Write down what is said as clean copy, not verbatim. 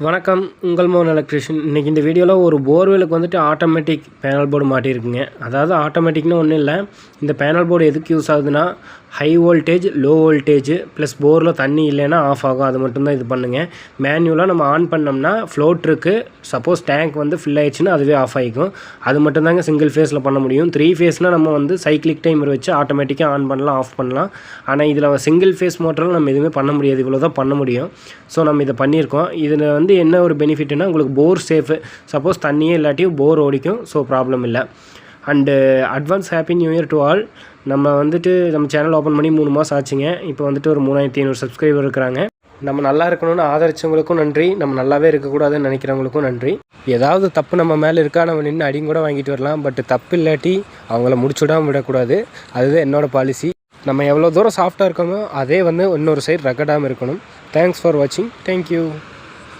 வணக்கம், உங்கள் மோகன் எலக்ட்ரிஷியன். இன்றைக்கி இந்த வீடியோவில் ஒரு போர்வெலுக்கு வந்துட்டு ஆட்டோமேட்டிக் பேனல் போர்டு மாட்டியிருக்குங்க. அதாவது ஆட்டோமேட்டிக்னு ஒன்றும் இல்லை. இந்த பேனல் போர்டு எதுக்கு யூஸ் ஆகுதுன்னா, high voltage, low voltage plus போரில் தண்ணி இல்லைன்னா ஆஃப் ஆகும். அது மட்டும்தான் இது பண்ணுங்க. மேனுவலாக நம்ம ஆன் பண்ணோம்னா ஃப்ளோட் இருக்குது. சப்போஸ் டேங்க் வந்து ஃபில் ஆகிடுச்சுன்னா அதுவே ஆஃப் ஆகிக்கும். அது மட்டும்தாங்க சிங்கிள் ஃபேஸில் பண்ண முடியும். 3 ஃபேஸ்னால் நம்ம வந்து சைக்கிளிக் டைமர் வச்சு ஆட்டோமேட்டிக்காக ஆன் பண்ணலாம், ஆஃப் பண்ணலாம். ஆனால் இதில் சிங்கிள் ஃபேஸ் மோட்டரில் நம்ம எதுவுமே பண்ண முடியாது. இவ்வளோ தான் பண்ண முடியும். ஸோ நம்ம இதை பண்ணியிருக்கோம். இதில் வந்து என்ன ஒரு பெனிஃபிட்னா, உங்களுக்கு போர் சேஃபு. சப்போஸ் தண்ணியே இல்லாட்டியும் போர் ஓடிக்கும். ஸோ ப்ராப்ளம் இல்லை. And advance happy new year to all. நம்ம வந்துட்டு நம்ம சேனல் ஓப்பன் பண்ணி 3 மாதம் ஆச்சுங்க. இப்போ வந்துட்டு ஒரு 3500 சப்ஸ்கிரைபர் இருக்கிறாங்க. நம்ம நல்லா இருக்கணும்னு ஆதரிச்சவங்களுக்கும் நன்றி. நம்ம நல்லாவே இருக்கக்கூடாதுன்னு நினைக்கிறவங்களுக்கும் நன்றி. ஏதாவது தப்பு நம்ம மேலே இருக்கா, நம்ம நின்று அடியும் கூட வாங்கிட்டு வரலாம். பட் தப்பு இல்லாட்டி அவங்கள முடிச்சுடாமல் விடக்கூடாது. அதுதான் என்னோடய பாலிசி. நம்ம எவ்வளோ தூரம் சாஃப்டாக இருக்கோமோ அதே வந்து இன்னொரு சைடு ரெக்கார்டாமல் இருக்கணும். தேங்க்ஸ் ஃபார் வாட்சிங். தேங்க்யூ.